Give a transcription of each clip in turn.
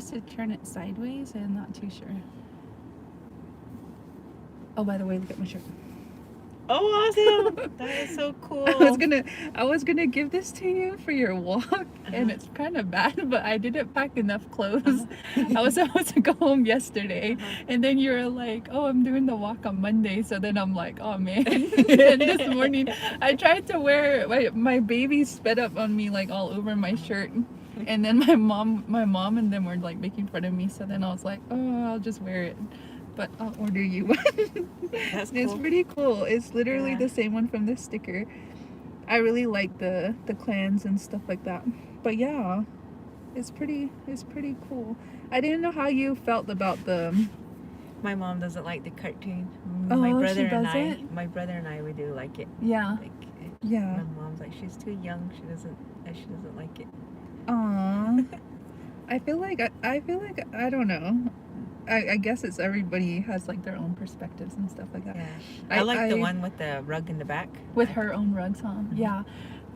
supposed to turn it sideways? I'm not too sure. Oh, by the way, look at my shirt. Oh, awesome! That is so cool. I was gonna give this to you for your walk, and it's kind of bad, but I didn't pack enough clothes. I was supposed to go home yesterday, and then you were like, "Oh, I'm doing the walk on Monday," so then I'm like, "Oh man!" And this morning, I tried to wear my baby sped up on me like all over my shirt, and then my mom, and them were like making fun of me. So then I was like, "Oh, I'll just wear it." But I'll order you one. That's cool. It's pretty cool. It's literally Yeah. the same one from this sticker. I really like the clans and stuff like that. But yeah, it's pretty cool. I didn't know how you felt about the. My mom doesn't like the cartoon. Oh, my she brother and doesn't? I, we do like it. Yeah. Like, Yeah. my mom's like, she's too young. She doesn't like it. Aww. I feel like I don't know. I guess it's everybody has like their own perspectives and stuff like that. Yeah. I like the one with the rug in the back. With her own rugs on. Yeah.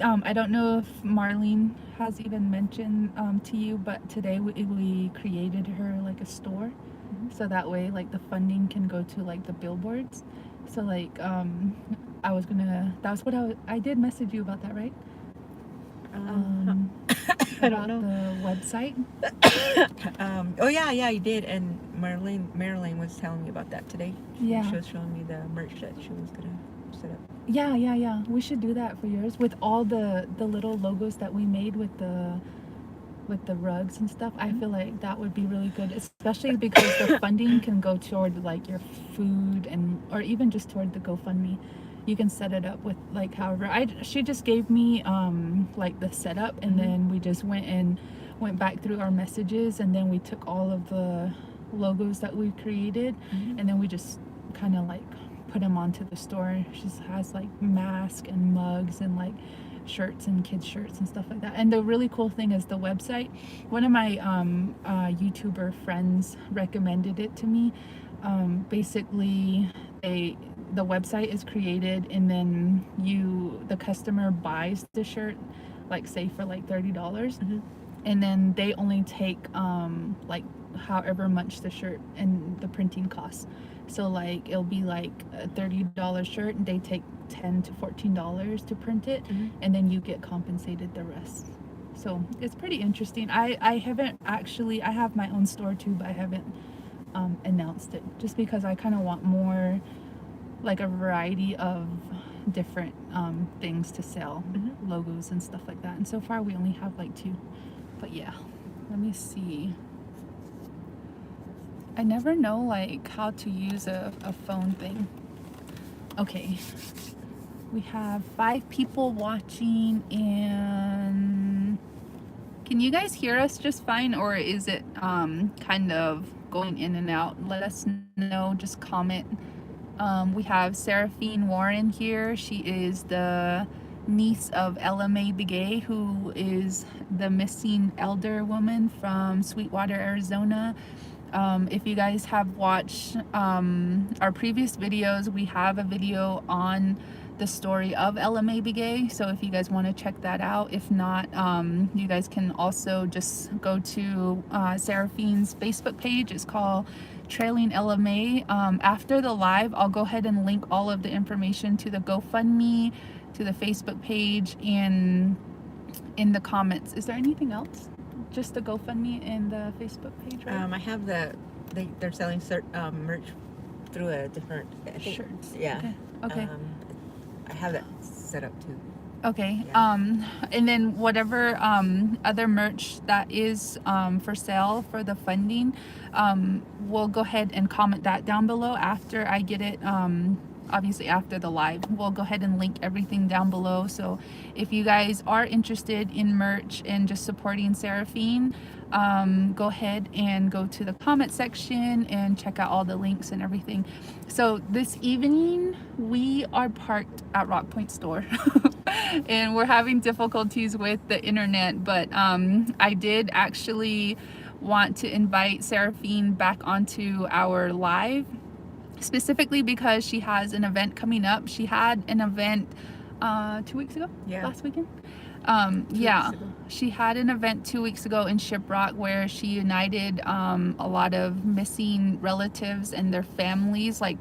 I don't know if Marlene has even mentioned to you, but today we created her like a store, so that way like the funding can go to like the billboards. So like I was gonna. That was what I did message you about that, right? I don't About know. the website. Oh yeah, you did. And Marilyn was telling me about that today. Yeah. She was showing me the merch that she was gonna set up. Yeah. We should do that for yours with all the little logos that we made with the rugs and stuff. I feel like that would be really good, especially because the funding can go toward like your food and or even just toward the GoFundMe. You can set it up with like however. She just gave me like the setup, and then we just went back through our messages, and then we took all of the logos that we created, and then we just kind of like put them onto the store. She has like masks and mugs and like shirts and kids shirts and stuff like that. And the really cool thing is the website. One of my YouTuber friends recommended it to me. Basically the website is created, and then the customer buys the shirt, like say for like $30, and then they only take like however much the shirt and the printing costs. So like it'll be like a $30 shirt, and they take $10 to $14 to print it, and then you get compensated the rest. So it's pretty interesting. I haven't actually, I have my own store too, but I haven't announced it just because I kind of want more like a variety of different things to sell, logos and stuff like that. And so far we only have like 2. But yeah, let me see. I never know like how to use a phone thing. Okay, we have 5 people watching, and can you guys hear us just fine, or is it kind of going in and out? Let us know, just comment. We have Seraphine Warren here. She is the niece of Ella Mae Begay, who is the missing elder woman from Sweetwater, Arizona. If you guys have watched our previous videos, we have a video on the story of Ella Mae Begay, so if you guys want to check that out. If not, you guys can also just go to Seraphine's Facebook page. It's called Trailing Ella Mae. After the live, I'll go ahead and link all of the information to the GoFundMe, to the Facebook page, and in the comments. Is there anything else? Just the GoFundMe and the Facebook page, right? I have they're selling merch through a different shirts. Yeah. Okay. I have that set up too. Okay. Yeah. And then whatever other merch that is for sale for the funding, we'll go ahead and comment that down below after I get it. Obviously after the live, we'll go ahead and link everything down below. So if you guys are interested in merch and just supporting Seraphine, go ahead and go to the comment section and check out all the links and everything. So this evening we are parked at Rock Point store and we're having difficulties with the internet, but I did actually want to invite Seraphine back onto our live, specifically because she has an event coming up. She had an event 2 weeks ago, Yeah. last weekend. Yeah, ago. she had an event 2 weeks ago in Shiprock where she united a lot of missing relatives and their families, like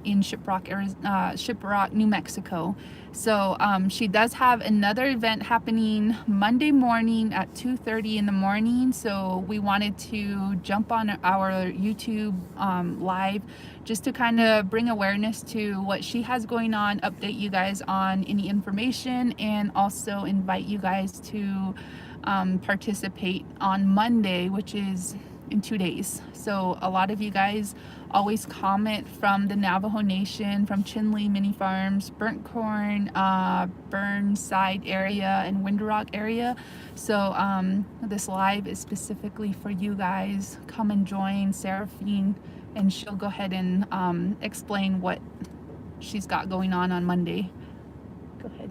in Shiprock, New Mexico. So she does have another event happening Monday morning at 2:30 in the morning. So we wanted to jump on our YouTube live just to kind of bring awareness to what she has going on, update you guys on any information, and also invite you guys to participate on Monday, which is in 2 days. So a lot of you guys always comment from the Navajo Nation, from Chinle Mini Farms, Burnt Corn, Burnside area, and Window Rock area. So this live is specifically for you guys. Come and join Seraphine, and she'll go ahead and explain what she's got going on Monday. Go ahead.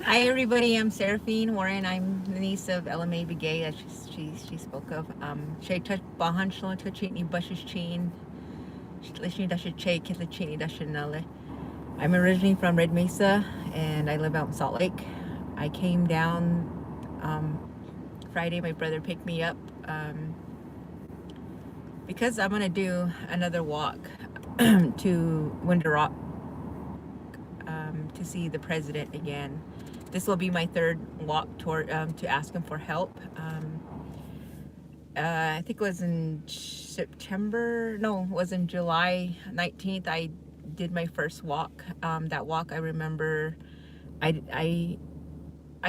Hi everybody, I'm Seraphine Warren. I'm the niece of Ella Mae Begay that she spoke of. She touched bahan shlo to chini bushes chin. She dashed che kitla chini dashed nale. I'm originally from Red Mesa and I live out in Salt Lake. I came down Friday. My brother picked me up because I'm gonna do another walk to Window Rock to see the president again. This will be my third walk toward to ask him for help. I think it was in September. No, it was in July 19th. I did my first walk. That walk, I remember, I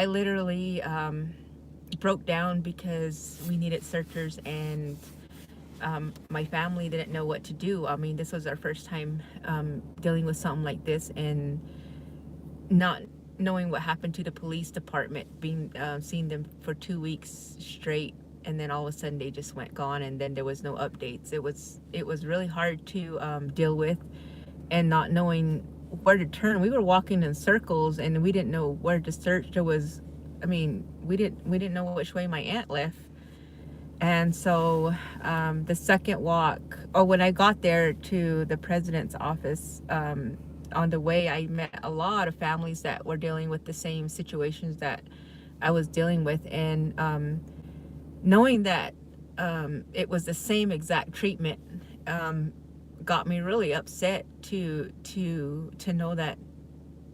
literally broke down because we needed searchers and my family didn't know what to do. I mean, this was our first time dealing with something like this, and not knowing what happened to the police department, being seeing them for 2 weeks straight, and then all of a sudden they just went gone, and then there was no updates. It was really hard to deal with, and not knowing where to turn. We were walking in circles, and we didn't know where to search. There was, I mean, we didn't know which way my aunt left. And so the second walk, or when I got there to the president's office, on the way I met a lot of families that were dealing with the same situations that I was dealing with, and knowing that it was the same exact treatment got me really upset to know that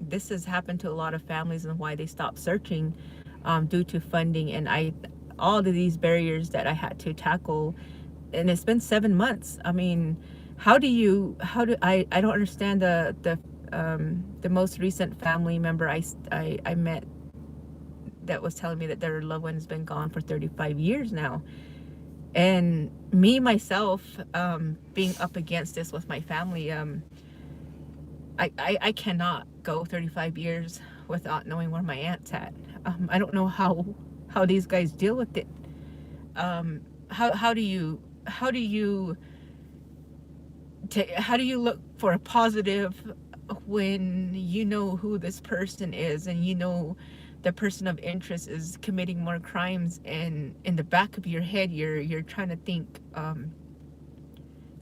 this has happened to a lot of families, and why they stopped searching due to funding, and all of these barriers that I had to tackle. And it's been 7 months. I mean, I don't understand the most recent family member I met that was telling me that their loved one has been gone for 35 years now. And me myself being up against this with my family, I cannot go 35 years without knowing where my aunt's at. I don't know how these guys deal with it. How do you look for a positive when you know who this person is, and you know the person of interest is committing more crimes, and in the back of your head you're trying to think,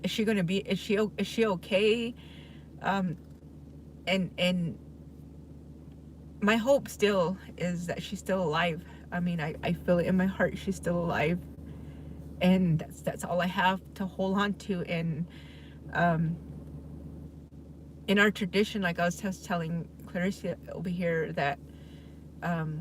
is she okay? And my hope still is that she's still alive. I mean, I feel it in my heart, she's still alive, and that's all I have to hold on to. And in our tradition, like I was just telling Clarissa over here, that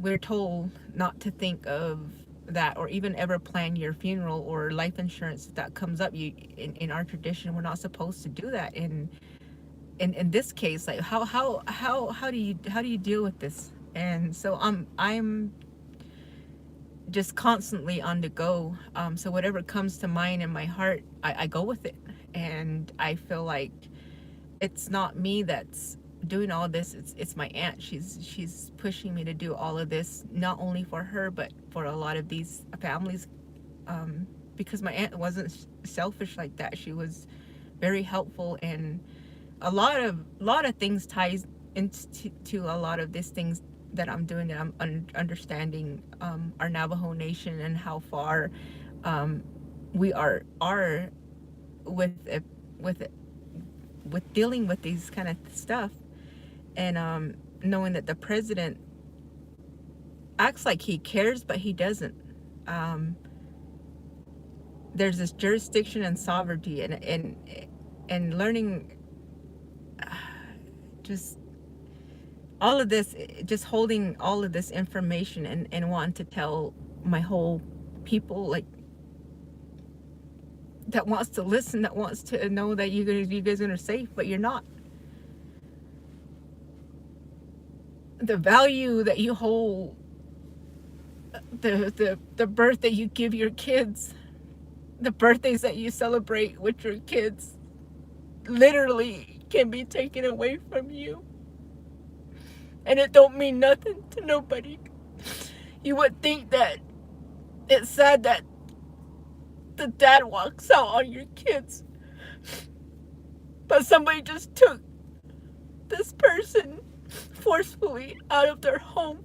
we're told not to think of that, or even ever plan your funeral or life insurance that comes up. In our tradition, we're not supposed to do that. In this case, like how do you deal with this? And so I'm just constantly on the go. So whatever comes to mind in my heart, I go with it. And I feel like it's not me that's doing all this. It's my aunt. She's pushing me to do all of this, not only for her, but for a lot of these families. Because my aunt wasn't selfish like that. She was very helpful, and a lot of things ties into a lot of these things that I'm doing, that I'm understanding our Navajo Nation, and how far we are with dealing with these kind of stuff. And knowing that the president acts like he cares, but he doesn't. Um, there's this jurisdiction and sovereignty, and learning just all of this, just holding all of this information and wanting to tell my whole people, like, that wants to listen, that wants to know that you guys are safe, but you're not. The value that you hold, the birth that you give your kids, the birthdays that you celebrate with your kids, literally can be taken away from you, and it don't mean nothing to nobody. You would think that it's sad that the dad walks out on your kids, but somebody just took this person forcefully out of their home.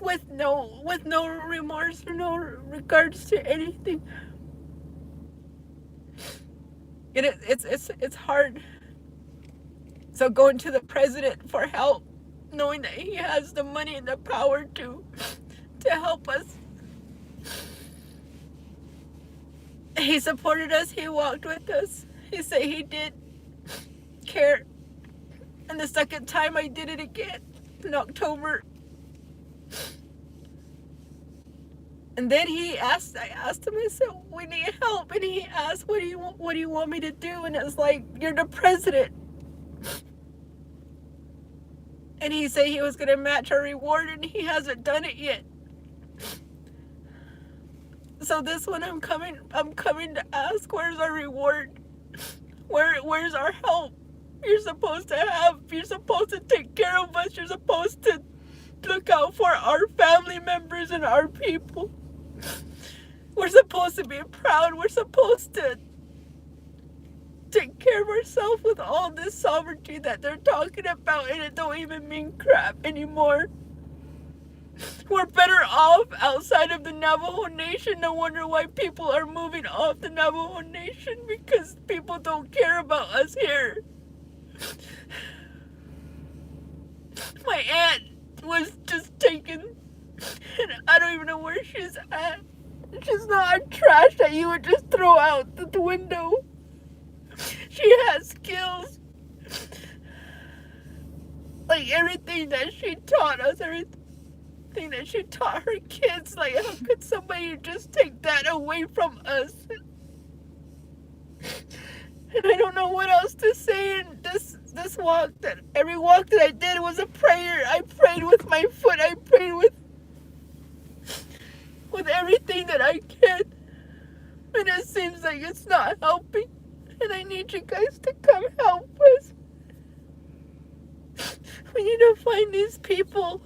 With no remorse or no regards to anything. It's hard. So going to the president for help, knowing that he has the money and the power to help us. He supported us, he walked with us. He said he did care. And the second time I did it again in October. And then I asked him, I said, we need help. And he asked, what do you want me to do? And it's like, you're the president. And he said he was going to match our reward, and he hasn't done it yet. So this one I'm coming to ask, where's our reward? Where's our help? You're supposed to take care of us. You're supposed to look out for our family members and our people. We're supposed to be proud. We're supposed to take care of ourselves with all this sovereignty that they're talking about, and it don't even mean crap anymore. We're better off outside of the Navajo Nation. No wonder why people are moving off the Navajo Nation, because people don't care about us here. My aunt was just taken, and I don't even know where she's at. She's not trash that you would just throw out the window. She has skills. Like everything that she taught us, everything that she taught her kids. Like, how could somebody just take that away from us? And I don't know what else to say in this walk. That every walk that I did was a prayer. I prayed with my foot. I prayed with everything that I can. And it seems like it's not helping. And I need you guys to come help us. We need to find these people.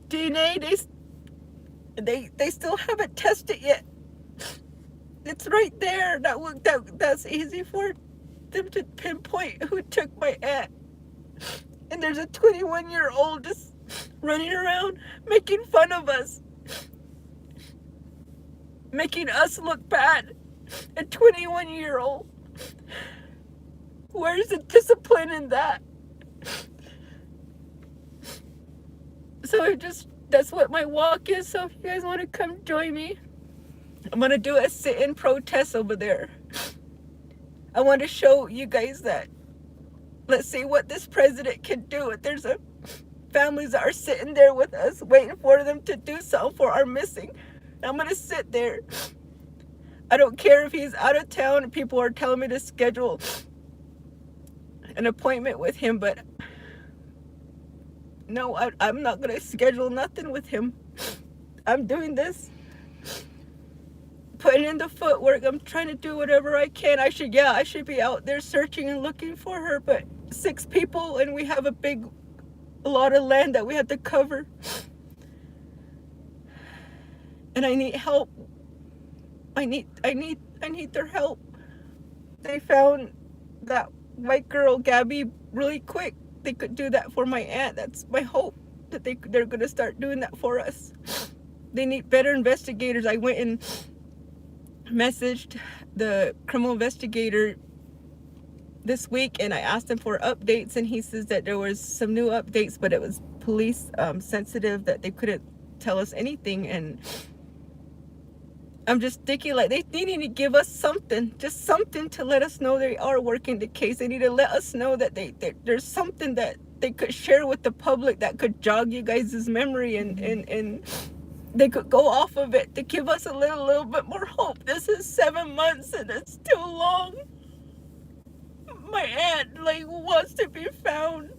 DNA, they still haven't tested yet. It's right there. That's easy for them to pinpoint who took my aunt. And there's a 21-year-old just running around making fun of us, making us look bad. A 21-year-old. Where's the discipline in that? So that's what my walk is. So if you guys want to come join me, I'm going to do a sit-in protest over there. I want to show you guys that, let's see what this president can do. If there's families that are sitting there with us waiting for them to do something for our missing. I'm going to sit there. I don't care if he's out of town and people are telling me to schedule an appointment with him, but no, I'm not going to schedule nothing with him. I'm doing this, putting in the footwork. I'm trying to do whatever I can. I should be out there searching and looking for her, but 6 people and we have a lot of land that we have to cover. And I need help. I need their help. They found that white girl Gabby really quick. They could do that for my aunt. That's my hope, that they're gonna start doing that for us. They need better investigators. I went and messaged the criminal investigator this week, and I asked him for updates, and he says that there was some new updates, but it was police sensitive, that they couldn't tell us anything. And I'm just thinking, like, they need to give us something, just something to let us know they are working the case. They need to let us know that there's something that they could share with the public that could jog you guys' memory, and they could go off of it to give us a little bit more hope. This is 7 months, and it's too long. My aunt, like, wants to be found.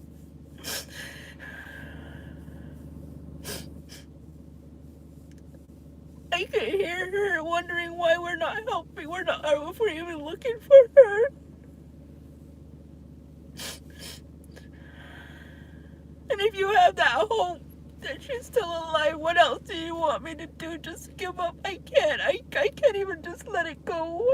I could hear her wondering why we're not helping. If we're even looking for her. And if you have that hope that she's still alive, what else do you want me to do? Just give up? I can't. I can't even just let it go.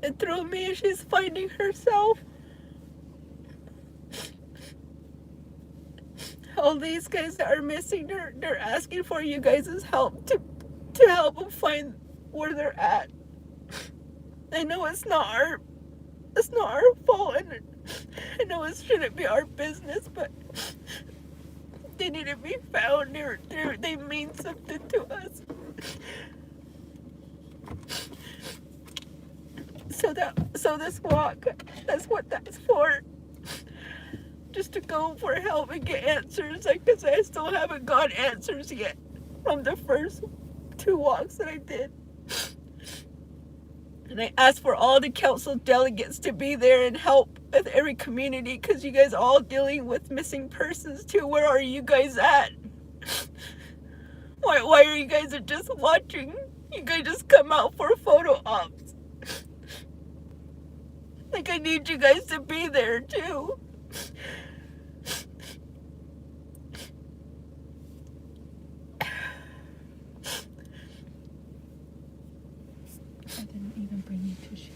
And through me, she's finding herself. All these guys that are missing, they're asking for you guys' help to help them find where they're at. I know it's not our fault, and I know it shouldn't be our business, but they need to be found. They mean something to us. So this walk, that's what that's for. Just to go for help and get answers, because I still haven't got answers yet from the first 2 walks that I did. And I asked for all the council delegates to be there and help with every community, because you guys are all dealing with missing persons too. Where are you guys at? Why are you guys just watching? You guys just come out for photo ops. Like, I need you guys to be there too. I didn't even bring you tissue.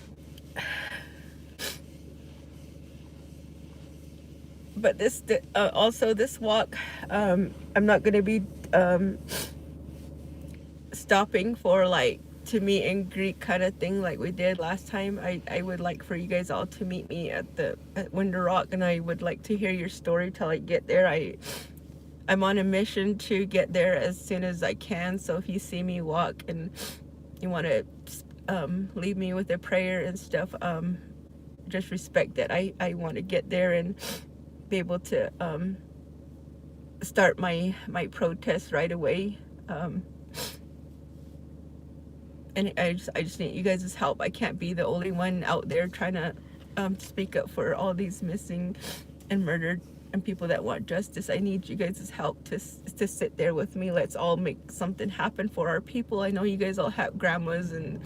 But also this walk, I'm not going to be stopping for, like, to meet and greet kind of thing like we did last time. I would like for you guys all to meet me at Winter Rock, and I would like to hear your story till I get there. I'm on a mission to get there as soon as I can. So if you see me walk and you want to leave me with a prayer and stuff, just respect that I want to get there and be able to start my protest right away. And I just need you guys' help. I can't be the only one out there trying to speak up for all these missing and murdered and people that want justice. I need you guys' help to sit there with me. Let's all make something happen for our people. I know you guys all have grandmas and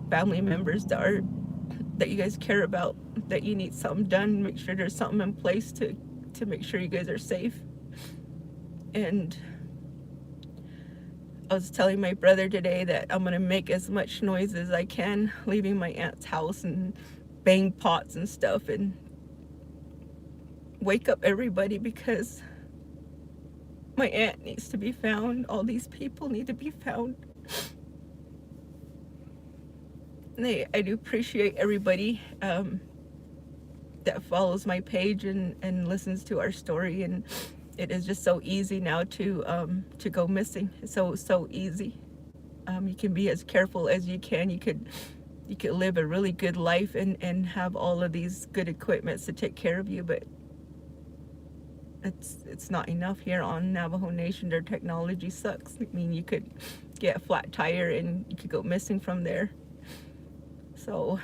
family members that you guys care about, that you need something done. Make sure there's something in place to make sure you guys are safe. And I was telling my brother today that I'm gonna make as much noise as I can leaving my aunt's house and bang pots and stuff and wake up everybody, because my aunt needs to be found. All these people need to be found. And I do appreciate everybody that follows my page and listens to our story. And it is just so easy now to go missing. It's so easy. You can be as careful as you can. You could live a really good life and have all of these good equipments to take care of you, but it's not enough here on Navajo Nation. Their technology sucks. I mean, you could get a flat tire and you could go missing from there. So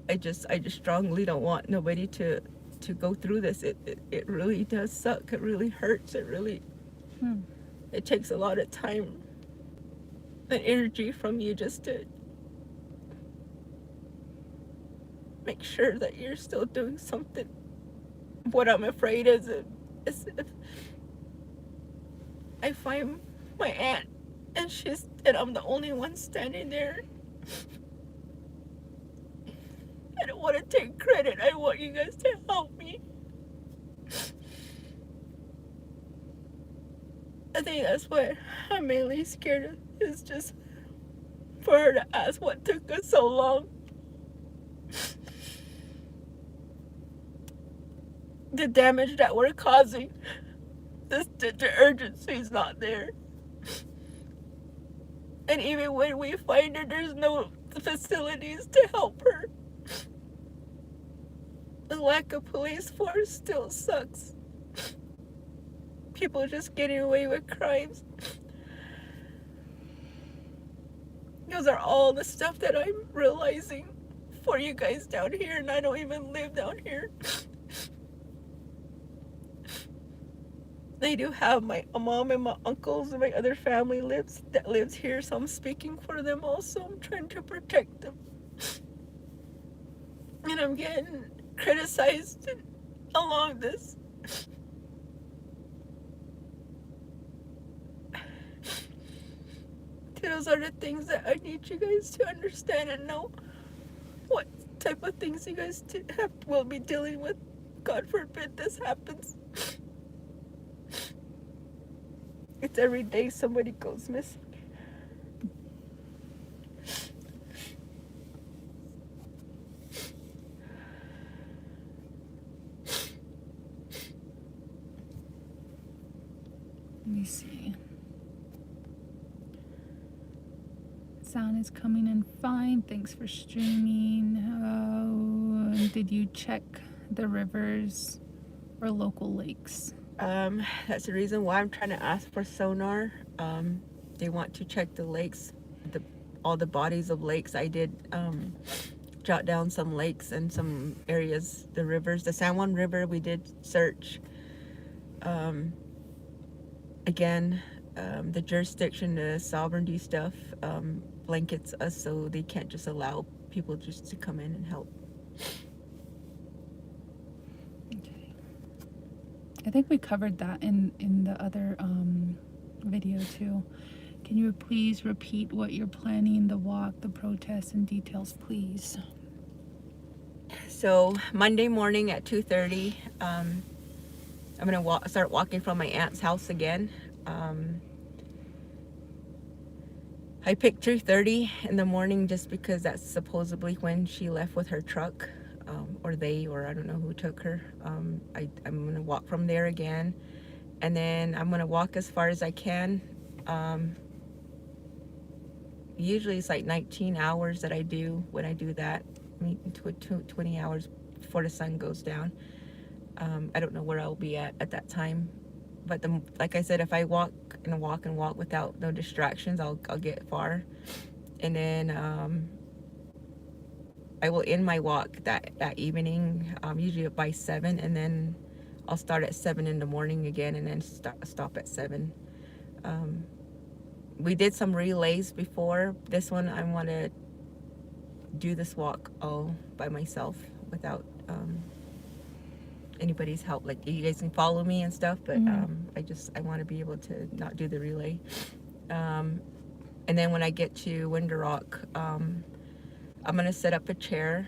I just strongly don't want nobody to go through this. It really does suck. It really hurts. It takes a lot of time and energy from you just to make sure that you're still doing something. What I'm afraid is if I find my aunt and I'm the only one standing there. I don't want to take credit. I want you guys to help me. I think that's what I'm mainly scared of, is just for her to ask what took us so long. The damage that we're causing, the urgency is not there. And even when we find her, there's no facilities to help her. The lack of police force still sucks. People just getting away with crimes. Those are all the stuff that I'm realizing for you guys down here, and I don't even live down here. They do have my mom and my uncles and my other family lives here, so I'm speaking for them also. I'm trying to protect them. And I'm getting criticized along this. Those are the things that I need you guys to understand and know what type of things you guys will be dealing with. God forbid this happens. It's every day somebody goes missing. Let me see. Sound is coming in fine. Thanks for streaming. Did you check the rivers or local lakes? That's the reason why I'm trying to ask for sonar. They want to check the lakes, all the bodies of lakes. I did jot down some lakes and some areas, the rivers. The San Juan River, we did search. Again, the jurisdiction, the sovereignty stuff blankets us, so they can't just allow people just to come in and help. Okay. I think we covered that in the other video too. Can you please repeat what you're planning, the walk, the protest, and details, please? So Monday morning at 2:30, I'm gonna start walking from my aunt's house again. I picked 2:30 in the morning just because that's supposedly when she left with her truck, or I don't know who took her. I'm gonna walk from there again, and then I'm gonna walk as far as I can. Usually it's like 19 hours that I do when I do that. I mean, 20 hours before the sun goes down. I don't know where I'll be at that time, but like I said, if I walk without no distractions, I'll get far. And then I will end my walk that evening, usually by 7, and then I'll start at 7 in the morning again, and then stop at 7. We did some relays before. This one, I want to do this walk all by myself without anybody's help. Like, you guys can follow me and stuff, but I want to be able to not do the relay. And then when I get to Winter Rock, I'm gonna set up a chair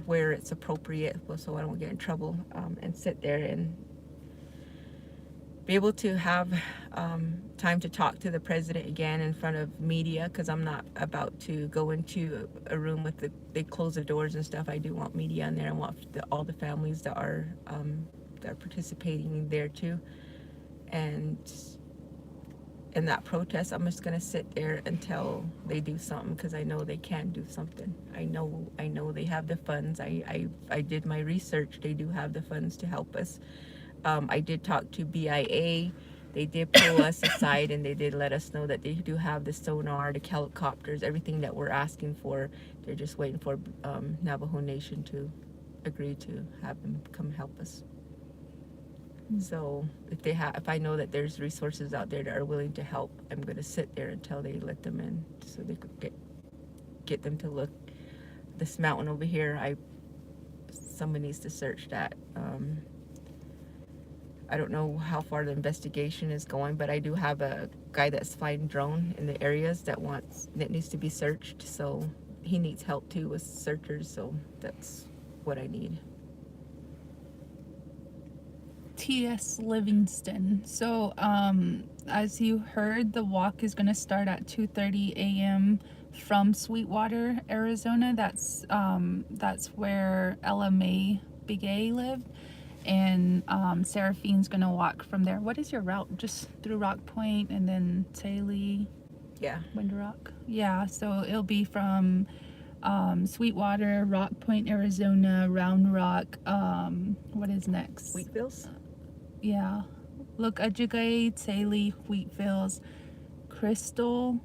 where it's appropriate, so I don't get in trouble, and sit there and be able to have time to talk to the president again in front of media, because I'm not about to go into a room with they close the doors and stuff. I do want media in there. I want all the families that are participating there too. And in that protest, I'm just gonna sit there until they do something, because I know they can do something. I know they have the funds. I did my research. They do have the funds to help us. I did talk to BIA. They did pull us aside, and they did let us know that they do have the sonar, the helicopters, everything that we're asking for. They're just waiting for Navajo Nation to agree to have them come help us. So if I know that there's resources out there that are willing to help, I'm going to sit there until they let them in, so they could get them to look. This mountain over here, someone needs to search that. I don't know how far the investigation is going, but I do have a guy that's flying drone in the areas that needs to be searched, so he needs help too with searchers, so that's what I need. T.S. Livingston. So, as you heard, the walk is going to start at 2:30 a.m. from Sweetwater, Arizona. That's where Ella Mae Begay lived, and Seraphine's gonna walk from there. What is your route? Just through Rock Point and then Saley, Yeah. Winter Rock. Yeah, so it'll be from Sweetwater, Rock Point, Arizona, Round Rock. What is next? Wheatfields. Yeah, look, Ajigay, Saley, Wheatfields, Crystal,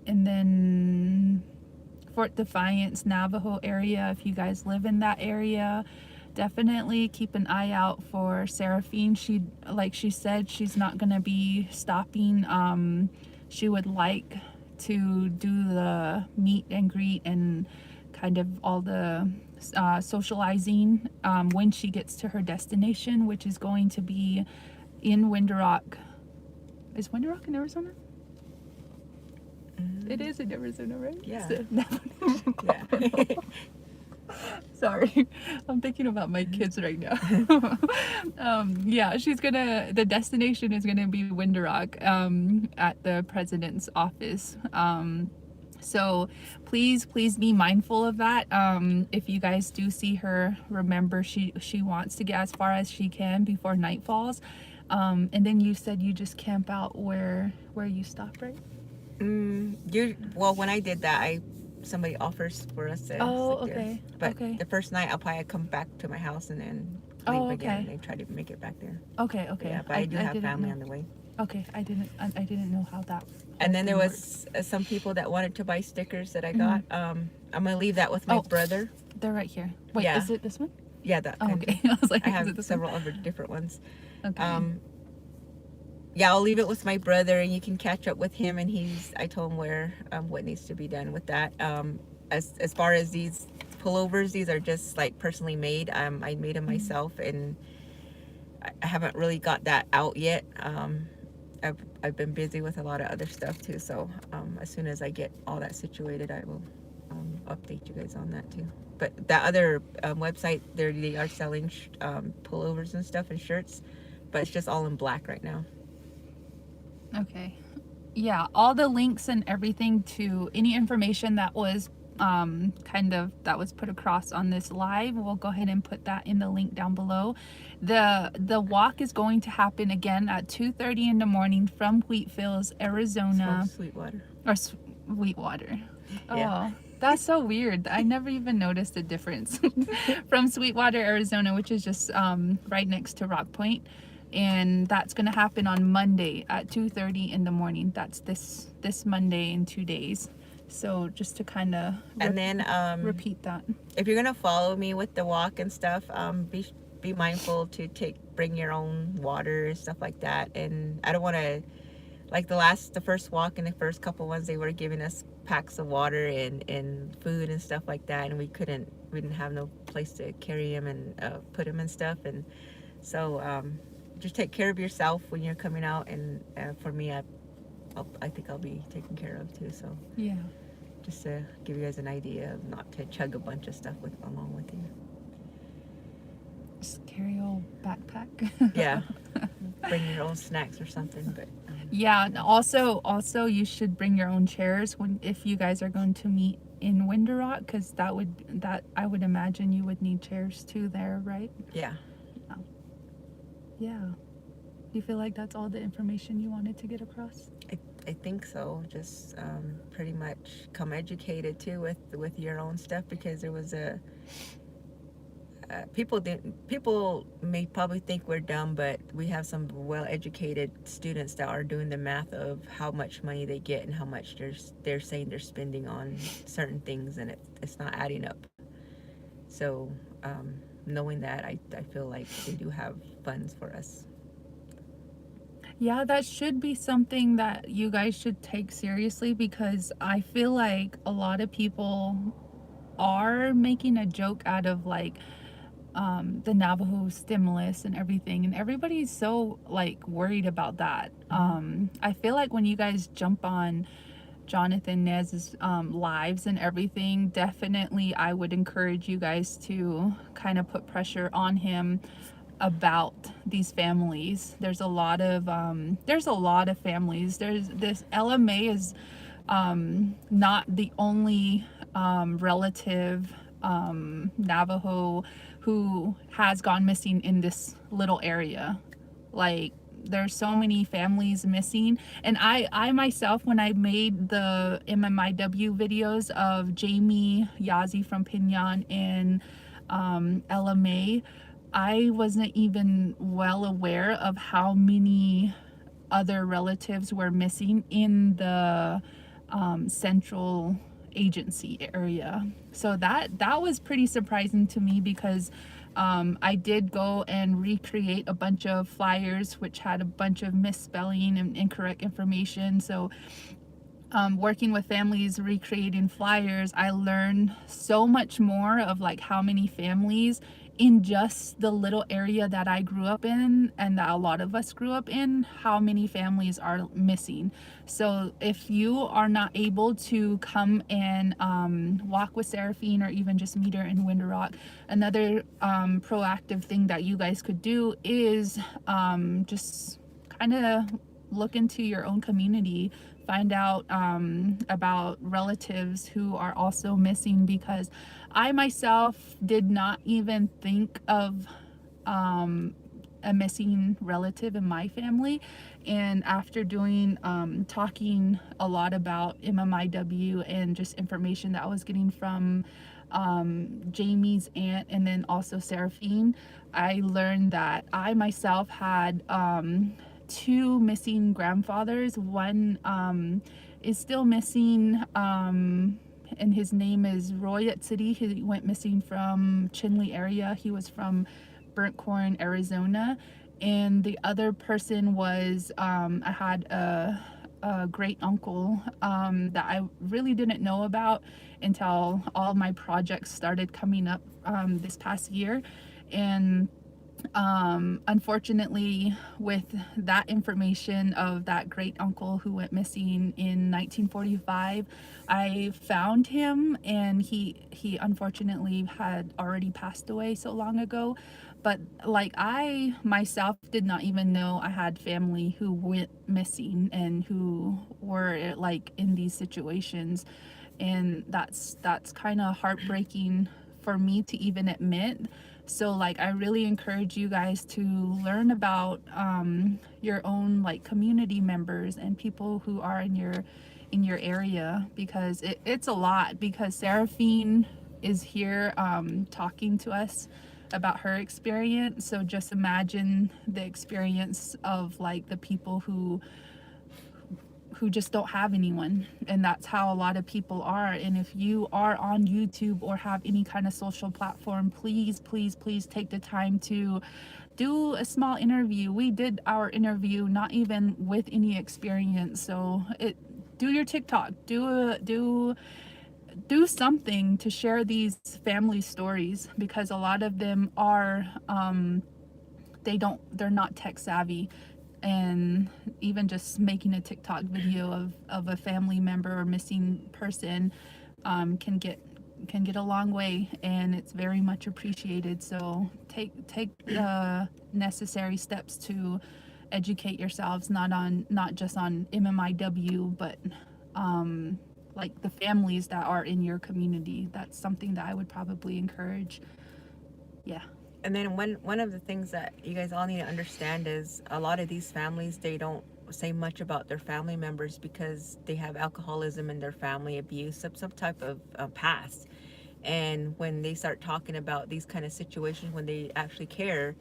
and then Fort Defiance, Navajo area. If you guys live in that area, definitely keep an eye out for Seraphine. She, like she said, she's not gonna be stopping. She would like to do the meet and greet and kind of all the socializing when she gets to her destination, which is going to be in Winter Rock. Is Winter Rock in Arizona? It is in Arizona, right? Yeah. So- Yeah. Sorry, I'm thinking about my kids right now. Yeah, the destination is gonna be Winter Rock at the president's office. So please be mindful of that. If you guys do see her, remember she wants to get as far as she can before night falls. And then you said you just camp out where you stop, right? Well, when I did that, somebody offers for us to Oh, sleep there. okay. But Okay. the first night, I'll probably come back to my house and then Oh, leave again. okay. And try to make it back there. Okay. Yeah, but I do have didn't family know. on the way. Okay, I didn't know how that. And then there whole thing was some people that wanted to buy stickers that I got. I'm gonna leave that with my Oh. brother. worked. They're right here. Wait, Yeah. is it this one? Yeah, that. Oh, kind. okay. I was like, I is it have this several other different ones. one? Okay. Yeah, I'll leave it with my brother, and you can catch up with him. And I told him where what needs to be done with that. As far as these pullovers, these are just like personally made. I made them myself, and I haven't really got that out yet. I've been busy with a lot of other stuff too. So as soon as I get all that situated, I will update you guys on that too. But that other website, they are selling pullovers and stuff and shirts, but it's just all in black right now. Okay. Yeah, all the links and everything to any information that was that was put across on this live, we'll go ahead and put that in the link down below. The walk is going to happen again at 2:30 in the morning from Wheatfields, It's Arizona, from Sweetwater. or Sweetwater. Yeah. Oh, that's so weird. I never even noticed the difference. From Sweetwater, Arizona, which is just right next to Rock Point. And that's going to happen on Monday at 2:30 in the morning. That's this Monday in 2 days. So just to kind of And then repeat that. if you're gonna follow me with the walk and stuff, be mindful to bring your own water and stuff like that. And I don't want to, like the first walk and the first couple ones, they were giving us packs of water and food and stuff like that, and we didn't have no place to carry them and put them and stuff. And so just take care of yourself when you're coming out. And for me, I think I'll be taken care of too. So Yeah. just to give you guys an idea of not to chug a bunch of stuff along with you. Just carry a whole backpack. Yeah, bring your own snacks or something. But Yeah, and also you should bring your own chairs if you guys are going to meet in Winter Rock, because that I would imagine you would need chairs too there, right? yeah, Yeah. You feel like that's all the information you wanted to get across? I think so. Just pretty much come educated too with your own stuff, because there was people may probably think we're dumb, but we have some well-educated students that are doing the math of how much money they get and how much they're saying they're spending on certain things, and it's not adding up. So knowing that, I feel like they do have funds for us. Yeah, that should be something that you guys should take seriously, because I feel like a lot of people are making a joke out of like the Navajo stimulus and everything, and everybody's so like worried about that. I feel like when you guys jump on Jonathan Nez's lives and everything, definitely I would encourage you guys to kind of put pressure on him about these families. There's a lot of families. There's this Ella Mae is not the only relative Navajo who has gone missing in this little area. Like, there's so many families missing, and I myself, when I made the MMIW videos of Jamie Yazi from Pinyon and Ella Mae, I wasn't even well aware of how many other relatives were missing in the central agency area. So that was pretty surprising to me, because I did go and recreate a bunch of flyers which had a bunch of misspelling and incorrect information. So working with families recreating flyers, I learned so much more of like how many families in just the little area that I grew up in, and that a lot of us grew up in, how many families are missing. So if you are not able to come and walk with Seraphine, or even just meet her in Winter Rock, another proactive thing that you guys could do is just kind of look into your own community, find out about relatives who are also missing, because I myself did not even think of a missing relative in my family. And after doing talking a lot about MMIW and just information that I was getting from Jamie's aunt and then also Seraphine, I learned that I myself had two missing grandfathers. One is still missing, and his name is Roy at City. He went missing from Chinle area. He was from Burnt Corn, Arizona. And the other person was, I had a great uncle that I really didn't know about until all my projects started coming up this past year. And unfortunately, with that information of that great uncle who went missing in 1945, I found him, and he unfortunately had already passed away so long ago. But like, I myself did not even know I had family who went missing and who were like in these situations. And that's kind of heartbreaking for me to even admit. So like, I really encourage you guys to learn about your own like community members and people who are in your area, because it's a lot. Because Seraphine is here talking to us about her experience. So just imagine the experience of like the people who just don't have anyone. And that's how a lot of people are. And if you are on YouTube or have any kind of social platform, please take the time to do a small interview. We did our interview not even with any experience. So do your TikTok, do something to share these family stories, because a lot of them are they're not tech savvy. And even just making a TikTok video of a family member or missing person can get a long way, and it's very much appreciated. So take the necessary steps to educate yourselves, not just on MMIW, but like the families that are in your community. That's something that I would probably encourage. Yeah. And then one of the things that you guys all need to understand is a lot of these families, they don't say much about their family members because they have alcoholism in their family, abuse, some type of past. And when they start talking about these kind of situations, when they actually care,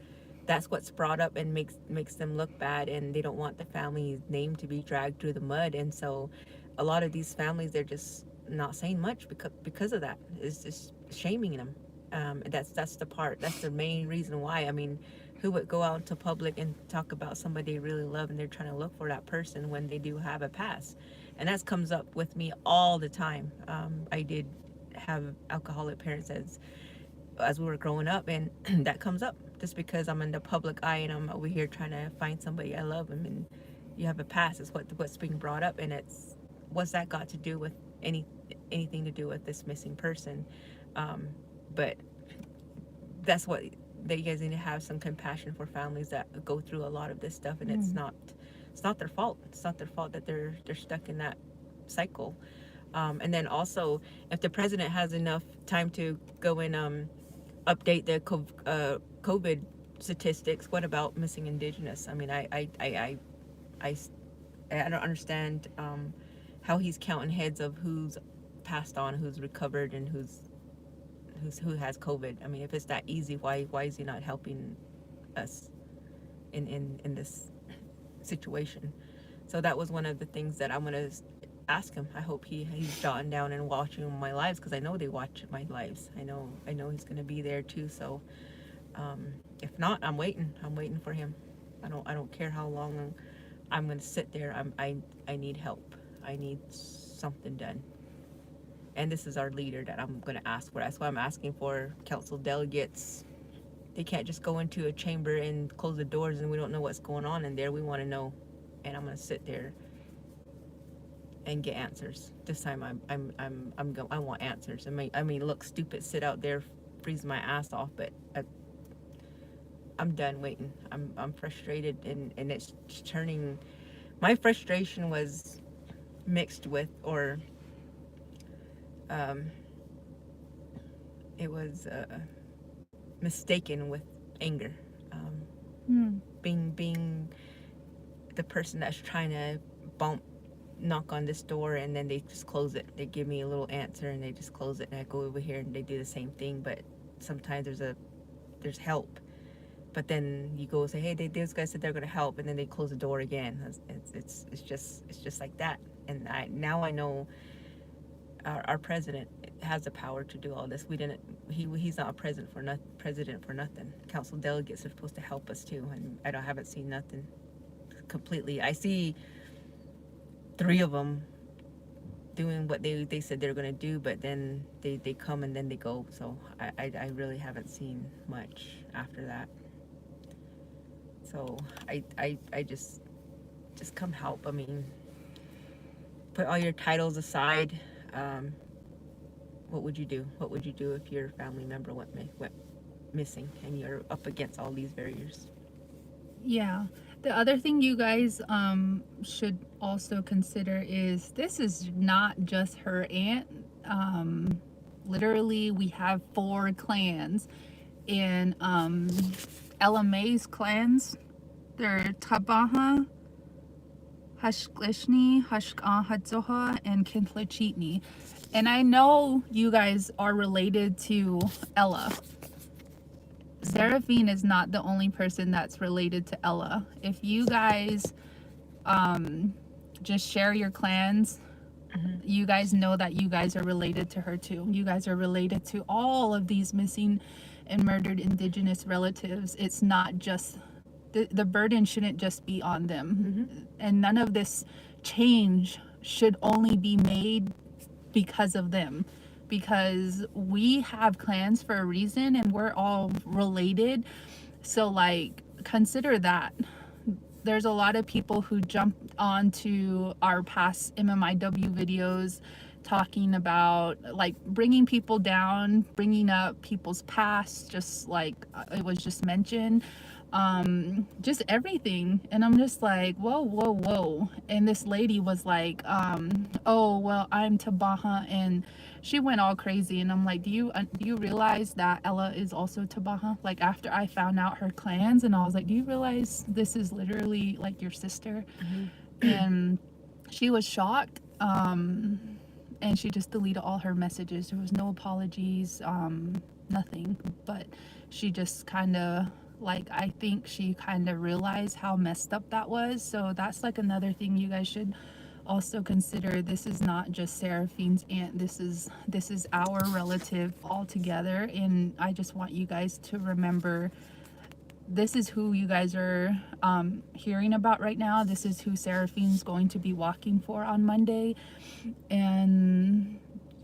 that's what's brought up and makes them look bad, and they don't want the family's name to be dragged through the mud. And so a lot of these families, they're just not saying much because of that. It's just shaming them. That's the main reason why. I mean, who would go out into public and talk about somebody they really love and they're trying to look for that person when they do have a past? And that comes up with me all the time. I did have alcoholic parents as we were growing up, and that comes up just because I'm in the public eye and I'm over here trying to find somebody I love. And you have a past is what's being brought up, and what's that got to do with anything to do with this missing person? But that's what you guys need to have some compassion for families that go through a lot of this stuff, and it's not their fault. It's not their fault that they're stuck in that cycle. And then also, if the president has enough time to go and update the COVID statistics, what about missing Indigenous? I mean, I, I don't understand how he's counting heads of who's passed on, who's recovered, and who has COVID. I mean, if it's that easy, why is he not helping us in this situation? So that was one of the things that I'm gonna ask him. I hope he's jotting down and watching my lives, because I know they watch my lives. I know he's gonna be there too. So if not, I'm waiting. I'm waiting for him. I don't care how long I'm gonna sit there. I need help. I need something done. And this is our leader that I'm gonna ask for. That's why I'm asking for council delegates. They can't just go into a chamber and close the doors and we don't know what's going on in there. We want to know, and I'm gonna sit there and get answers. This time I want answers. I mean, look stupid, sit out there, freeze my ass off, but I'm done waiting. I'm frustrated, and it's turning. My frustration was mixed with, or it was mistaken with anger. Being the person that's trying to knock on this door, and then they just close it. They give me a little answer and they just close it, and I go over here and they do the same thing. But sometimes there's help, but then you go and say, hey, those guys said they're going to help, and then they close the door again. It's just like that. And now I know our president has the power to do all this. He's not a president for nothing. Council delegates are supposed to help us too, and I haven't seen nothing completely. I see 3 of them doing what they said they're going to do, but then they come and then they go. So I really haven't seen much after that. So I just come help. I mean, put all your titles aside. What would you do? What would you do if your family member went missing and you're up against all these barriers? Yeah. The other thing you guys should also consider is this is not just her aunt. Literally, we have 4 clans. And Ella Mae's clans, they're Tabaha, Hashklishni, Hadzoha, and Kintlachitni. And I know you guys are related to Ella. Seraphine is not the only person that's related to Ella. If you guys just share your clans, you guys know that you guys are related to her too. You guys are related to all of these missing and murdered Indigenous relatives. It's not just, the burden shouldn't just be on them. And none of this change should only be made because of them. Because we have clans for a reason and we're all related. So like, consider that. There's a lot of people who jumped onto our past MMIW videos talking about like bringing people down, bringing up people's past, just like it was just mentioned, just everything. And I'm just like, whoa. And this lady was like, oh well, I'm Tabaha, and she went all crazy. And I'm like, do you realize that Ella is also Tabaha? Like, after I found out her clans, and I was like, do you realize this is literally like your sister? And she was shocked, and she just deleted all her messages. There was no apologies, nothing. But she just kind of, like, I think she kind of realized how messed up that was. So that's like another thing you guys should also consider. This is not just Seraphine's aunt. This is our relative altogether. And I just want you guys to remember, this is who you guys are hearing about right now. This is who Seraphine's going to be walking for on Monday. And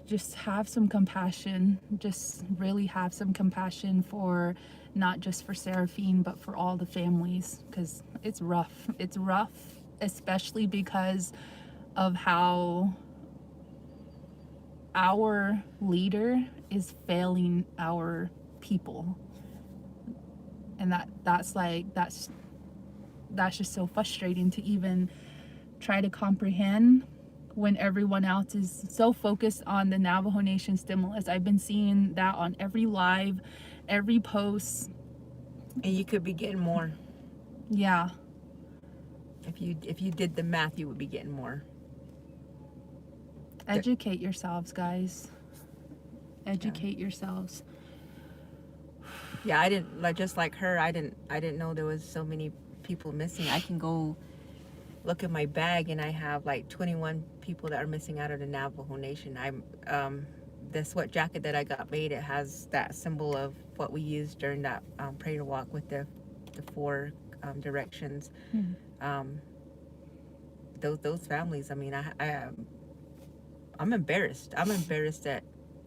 just have some compassion. Just really have some compassion for not just for Seraphine, but for all the families, because it's rough. It's rough, especially because of how our leader is failing our people. And that's just so frustrating to even try to comprehend. when everyone else is so focused on the Navajo Nation stimulus. I've been seeing that on every live, every post. And you could be getting more. Yeah. If you did the math, you would be getting more. Educate yourselves, guys. Educate yourselves. Yeah, I didn't like, just like her. I didn't know there was so many people missing. I can go look at my bag and I have like 21 people that are missing out of the Navajo Nation. The sweat jacket that I got made, it has that symbol of what we used during that prayer walk with the four directions. Hmm. Um, those families. I mean, I'm embarrassed. I'm embarrassed that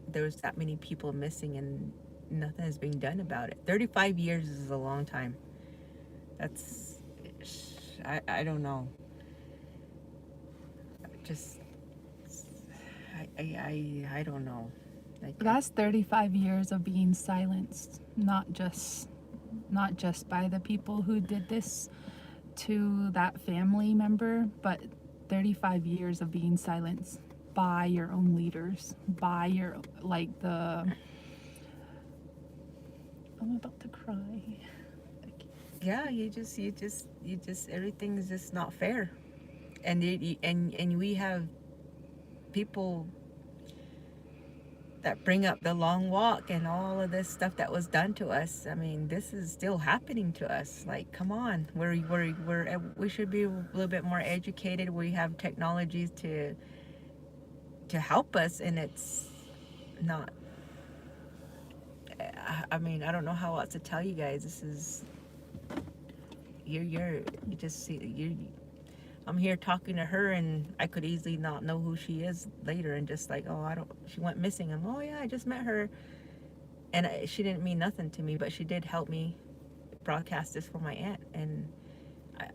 there was that many people missing and nothing is being done about it. 35 years is a long time. That's, I don't know. Just, I don't know. Like, That's 35 years of being silenced, not just by the people who did this to that family member, but 35 years of being silenced by your own leaders, by your, like, the, I'm about to cry. yeah, you just everything is just not fair, and and we have people that bring up the long walk and all of this stuff that was done to us. I mean, this is still happening to us. Like, come on, we should be a little bit more educated. We have technologies to help us, and it's not. I mean, I don't know how else to tell you guys. This is you just see you. I'm here talking to her, and I could easily not know who she is later, and just like, oh, I don't. She went missing. I'm, oh yeah, I just met her, and she didn't mean nothing to me, but she did help me broadcast this for my aunt, and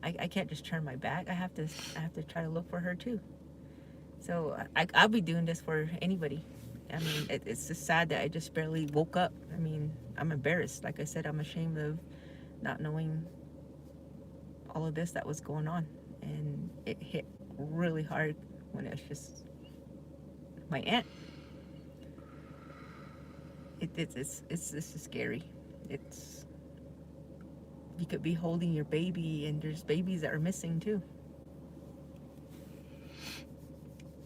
I can't just turn my back. I have to try to look for her too. So I'll be doing this for anybody. I mean, it's just sad that I just barely woke up. I mean, I'm embarrassed. Like I said, I'm ashamed of not knowing all of this that was going on, and it hit really hard when it's just my aunt. It's this is scary. It's, you could be holding your baby, and there's babies that are missing too.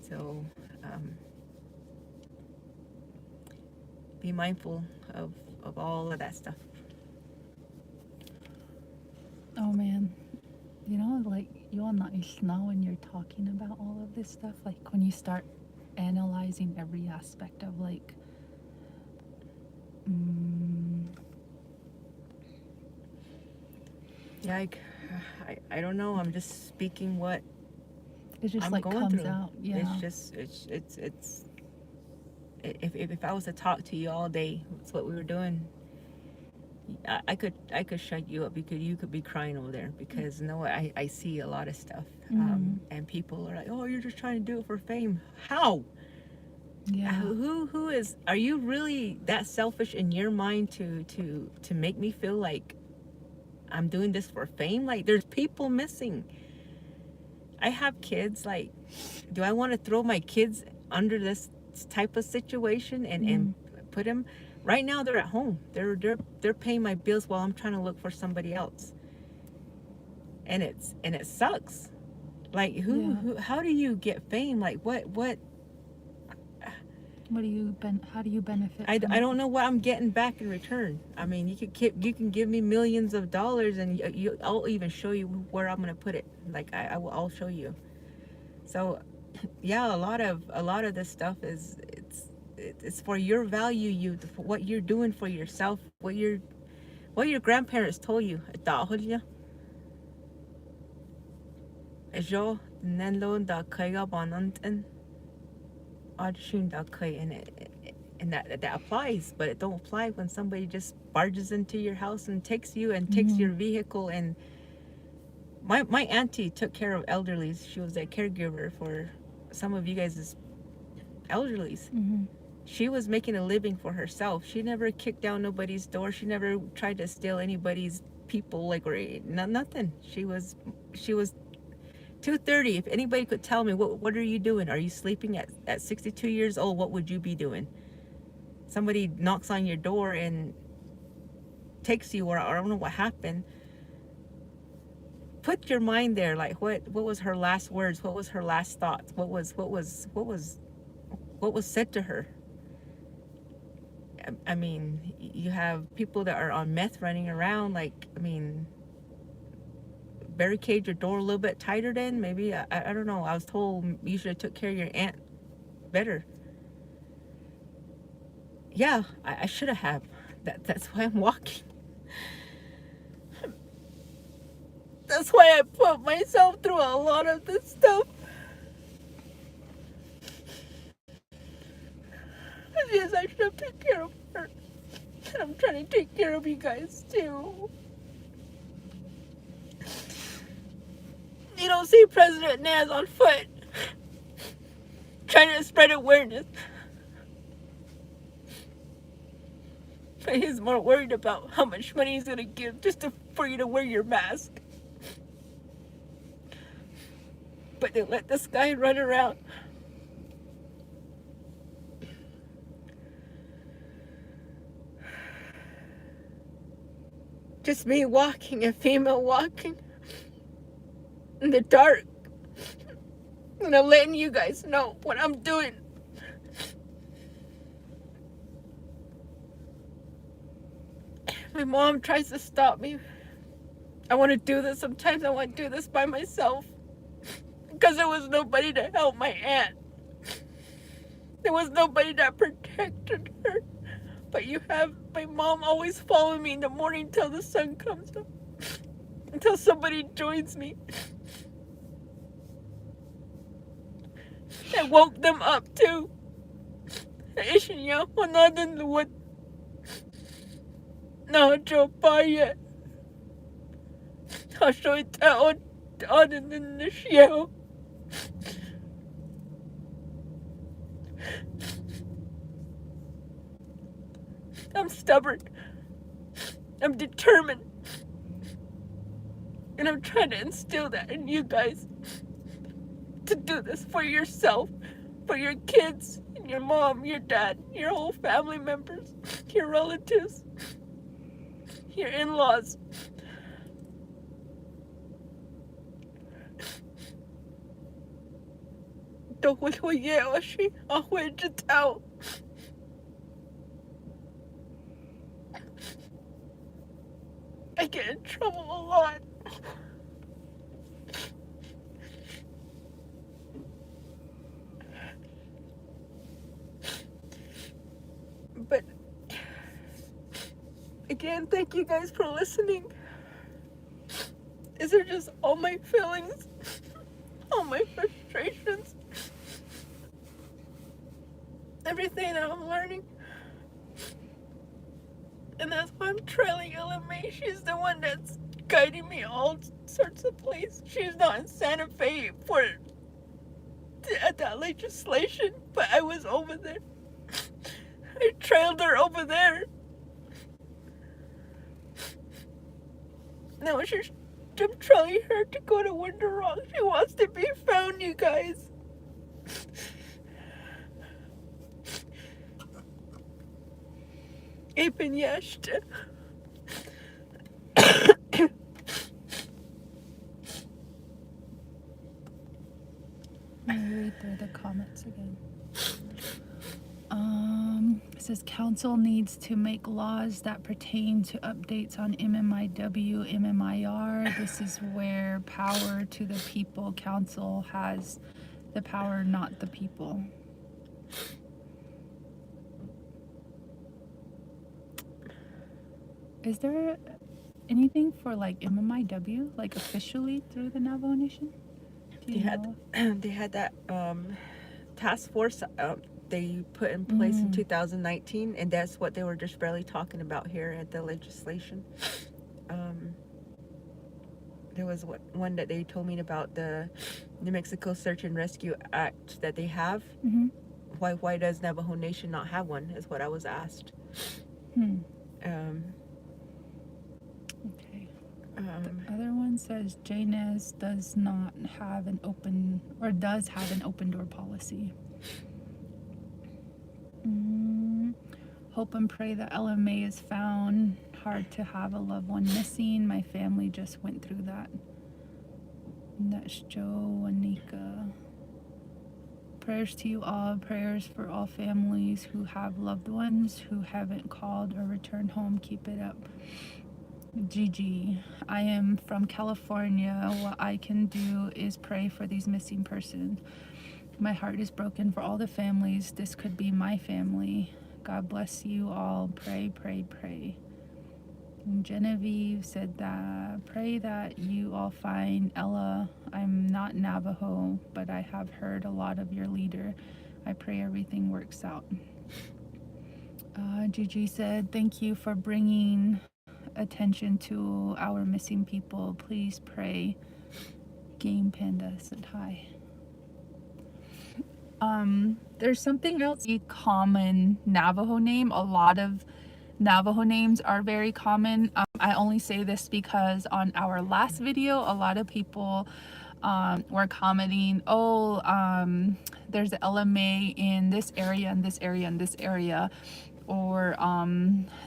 So be mindful of all of that stuff. Oh man. You know, like, you'll nice now when you're talking about all of this stuff, like when you start analyzing every aspect of, like, Yeah, I don't know. I'm just speaking what it just I'm like going comes through. out. Yeah. It's just it's if I was to talk to you all day, that's what we were doing. I could shut you up because you could be crying over there, because no, I see a lot of stuff, and people are like, oh, you're just trying to do it for fame. How? Yeah. Who is? Are you really that selfish in your mind to make me feel like I'm doing this for fame? Like, there's people missing. I have kids. Like, do I want to throw my kids under this type of situation and put them? Right now they're at home. They're paying my bills while I'm trying to look for somebody else. And it sucks. Like, who how do you get fame? Like, what How do you benefit I from don't know what I'm getting back in return. I mean, you can give me millions of dollars, and I'll even show you where I'm gonna put it. Like, I'll show you. So yeah, a lot of this stuff is it's for your value, for what you're doing for yourself, what your grandparents told you. Jo nanlo da kaiga bananten audition da kai, and that applies, but it don't apply when somebody just barges into your house and takes you and takes your vehicle. And my auntie took care of elderlies. She was a caregiver for some of you guys' elderlies. She was making a living for herself. She never kicked down nobody's door. She never tried to steal anybody's people, like, or nothing. She was 2:30. If anybody could tell me, what are you doing? Are you sleeping at 62 years old? What would you be doing? Somebody knocks on your door and takes you, or I don't know what happened. Put your mind there. Like, what was her last words? What was her last thoughts? What was said to her? I mean, you have people that are on meth running around. Like, I mean, barricade your door a little bit tighter. Then maybe I don't know. I was told you should have took care of your aunt better. Yeah, I should have. That's why I'm walking. That's why I put myself through a lot of this stuff. Yes, I should have taken care of her. And I'm trying to take care of you guys too. You don't see President Naz on foot trying to spread awareness. But he's more worried about how much money he's going to give for you to wear your mask. But they let this guy run around. Just me walking, a female walking in the dark. And I'm letting you guys know what I'm doing. My mom tries to stop me. I want to do this. Sometimes I want to do this by myself. Because there was nobody to help my aunt. There was nobody that protected her. But you have my mom always following me in the morning till the sun comes up. Until somebody joins me. I woke them up too. No, Joe Paya. I'll show it on the show. I'm stubborn. I'm determined. And I'm trying to instill that in you guys. To do this for yourself, for your kids, and your mom, your dad, your whole family members, your relatives, your in-laws. I get in trouble a lot. But again, thank you guys for listening. These are just all my feelings, all my frustrations, everything that I'm learning. And that's why I'm trailing Ella Mae. She's the one that's guiding me all sorts of places. She's not in Santa Fe at that legislation, but I was over there. I trailed her over there. Now I'm trailing her to go to Winter Rock. She wants to be found, you guys. Even yesterday. Let me read through the comments again. It says council needs to make laws that pertain to updates on MMIW, MMIR. This is where power to the people. Council has the power, not the people. Is there anything for like MMIW, like officially through the Navajo Nation? They had that task force they put in place in 2019, and that's what they were just barely talking about here at the legislation. There was one that they told me about, the New Mexico Search and Rescue Act that they have. Mm-hmm. Why does Navajo Nation not have one, is what I was asked. Okay. The other one says Janus does not have an open, or does have an open door policy. Hope and pray that Ella Mae is found. Hard to have a loved one missing. My family just went through that. And that's Joe, Anika. Prayers to you all. Prayers for all families who have loved ones who haven't called or returned home. Keep it up. Gigi, I am from California. What I can do is pray for these missing persons. My heart is broken for all the families. This could be my family. God bless you all. Pray, pray, pray. And Genevieve said that, pray that you all find Ella. I'm not Navajo, but I have heard a lot of your leader. I pray everything works out. Gigi said, thank you for bringing attention to our missing people. Please pray. Game Panda said hi. There's something else. A common Navajo name. A lot of Navajo names are very common. I only say this because on our last video, a lot of people were commenting, oh, there's an Ella Mae in this area, and this area, and this area. Or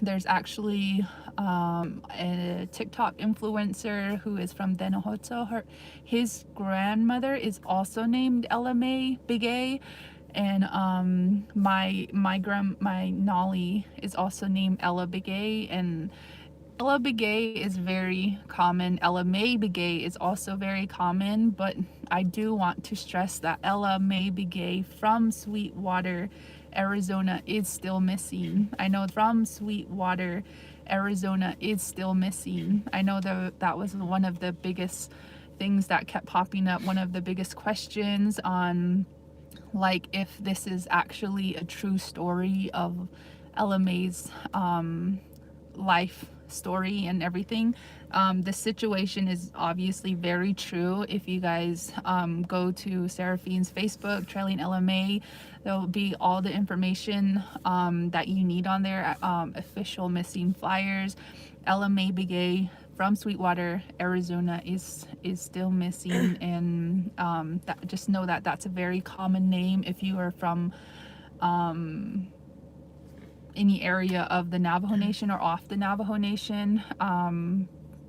there's actually a TikTok influencer who is from Denahoto. His grandmother is also named Ella Mae Begay, and my Nolly is also named Ella Begay, and Ella Begay is very common. Ella Mae Begay is also very common, but I do want to stress that Ella Mae Begay from Sweetwater, Arizona is still missing. I know from Sweetwater, Arizona is still missing. I know that was one of the biggest things that kept popping up, one of the biggest questions on like if this is actually a true story of Ella Mae's life story and everything. The situation is obviously very true. If you guys go to Seraphine's Facebook, Trailing Ella Mae, there will be all the information that you need on there. Official missing flyers. Ella Mae Begay from Sweetwater, Arizona is still missing, and just know that that's a very common name if you are from any area of the Navajo Nation or off the Navajo Nation.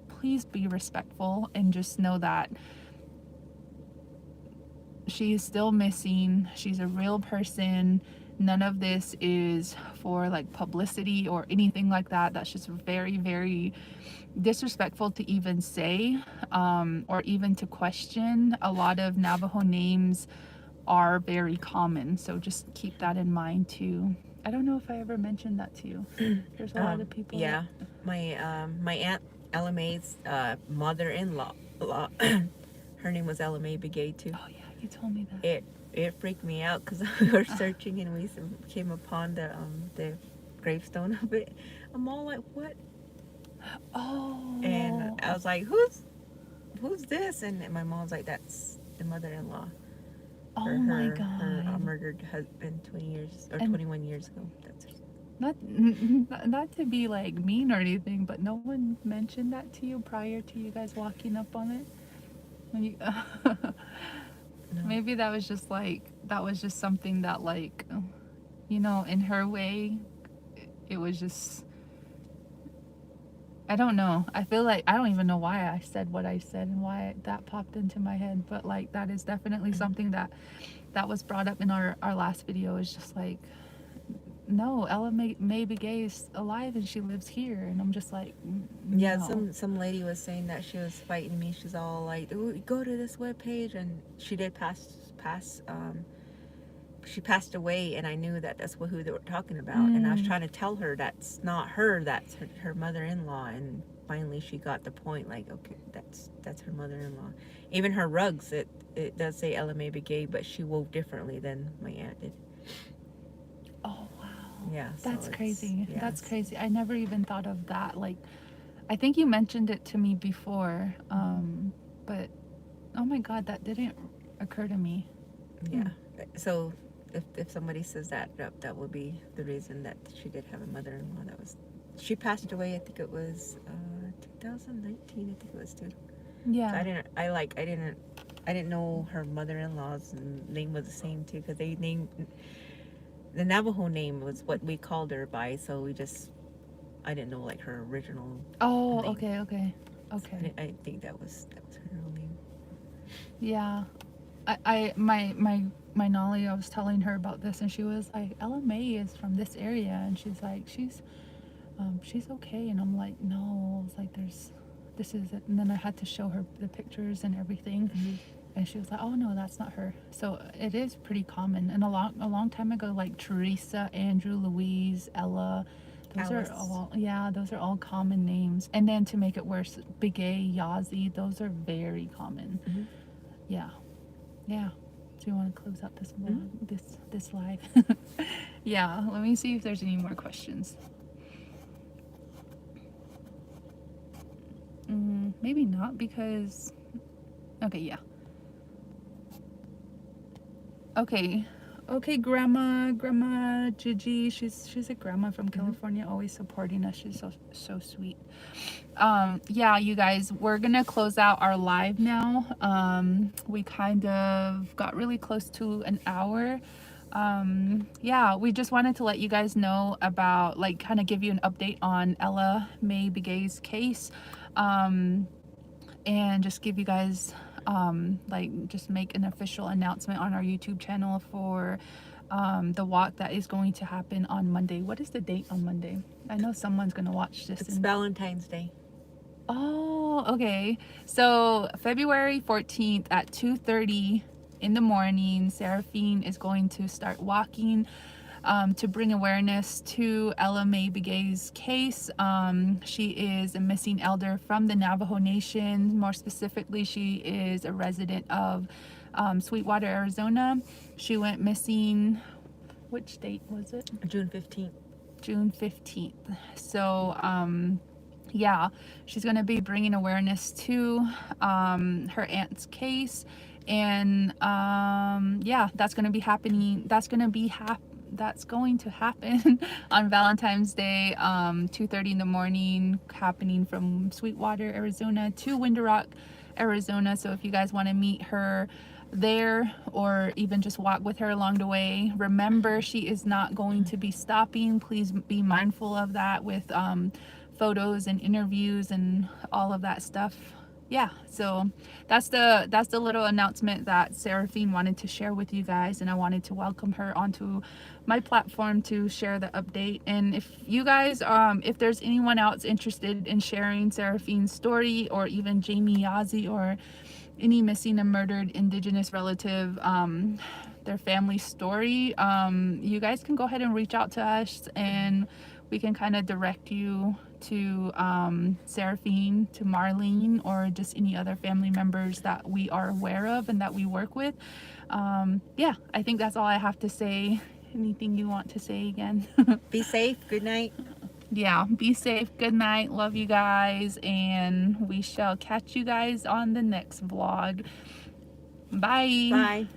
Please be respectful and just know that she is still missing. She's a real person. None of this is for like publicity or anything like that. That's just very, very disrespectful to even say or even to question. A lot of Navajo names are very common, so just keep that in mind too. I don't know if I ever mentioned that to you. There's a lot of people. Yeah, my aunt Ella Mae's mother-in-law, her name was Ella Mae Begay too. Oh yeah, you told me that. It freaked me out because we were searching and we came upon the gravestone of it. I'm all like, what? Oh. And I was like, who's this? And my mom's like, that's the mother-in-law. Oh my God. Her murdered husband 21 years ago. That's not to be like mean or anything, but no one mentioned that to you prior to you guys walking up on it. When you, no. Maybe that was just something that, like, you know, in her way, it was just, I don't know. I feel like I don't even know why I said what I said and why that popped into my head, but like that is definitely something that was brought up in our last video. Is just like, no, Ella Mae Begay is alive and she lives here, and I'm just like, no. Yeah, some lady was saying that she was fighting me. She's all like, "Ooh, go to this webpage," and she did she passed away, and I knew that that's who they were talking about. And I was trying to tell her that's not her, that's her mother-in-law. And finally she got the point, like, okay, that's her mother-in-law. Even her rugs, it does say Ella Mae Begay, but she wove differently than my aunt did. Oh wow. Yeah, that's crazy. Yes. That's crazy. I never even thought of that. Like, I think you mentioned it to me before, but oh my God, that didn't occur to me. Yeah. So if somebody says that would be the reason that she did have a mother-in-law that was She passed away. I think it was 2019. I think it was too. So Yeah. I didn't know her mother-in-law's name was the same too, because they named the Navajo name was what we called her by. So I didn't know like her original Oh, name. okay. So I think that was her real name. Yeah. My Nolly, I was telling her about this, and she was like, Ella Mae is from this area, and she's like, she's okay, and I'm like, no, it's like this is it. And then I had to show her the pictures and everything, and she was like, oh no, that's not her. So it is pretty common, and a long time ago, like Teresa, Andrew, Louise, Ella. Alice. Those are all common names. And then to make it worse, Begay, Yazi, those are very common. Yeah. So you want to close out this vlog, this live? Yeah. Let me see if there's any more questions. Maybe not, because. Okay. Yeah. Okay, grandma Gigi, she's a grandma from California, always supporting us. She's so sweet. Yeah, you guys, we're gonna close out our live now. We kind of got really close to an hour. Yeah, we just wanted to let you guys know about, like, kind of give you an update on Ella Mae Begay's case, and just give you guys like, just make an official announcement on our YouTube channel for the walk that is going to happen on Monday. What is the date on Monday? I know someone's gonna watch this. It's Valentine's Day. Oh, okay. So February 14th at 2:30 in the morning, Seraphine is going to start walking to bring awareness to Ella Mae Begay's case. She is a missing elder from the Navajo Nation. More specifically, she is a resident of Sweetwater, Arizona. She went missing, which date was it? June 15th. June 15th. So, yeah, she's going to be bringing awareness to her aunt's case. And yeah, that's going to be happening. That's going to happen on Valentine's Day, 2:30 in the morning, happening from Sweetwater, Arizona to Winter Rock, Arizona. So if you guys want to meet her there, or even just walk with her along the way, remember, she is not going to be stopping. Please be mindful of that with photos and interviews and all of that stuff. Yeah, so that's the little announcement that Seraphine wanted to share with you guys, and I wanted to welcome her onto my platform to share the update. And if you guys, if there's anyone else interested in sharing Seraphine's story, or even Jamie Yazi, or any missing and murdered Indigenous relative, their family story, you guys can go ahead and reach out to us, and we can kind of direct you to Seraphine, to Marlene, or just any other family members that we are aware of and that we work with. Yeah, I think that's all I have to say. Anything you want to say again? Be safe. Good night. Yeah, be safe. Good night. Love you guys, and we shall catch you guys on the next vlog. Bye. Bye.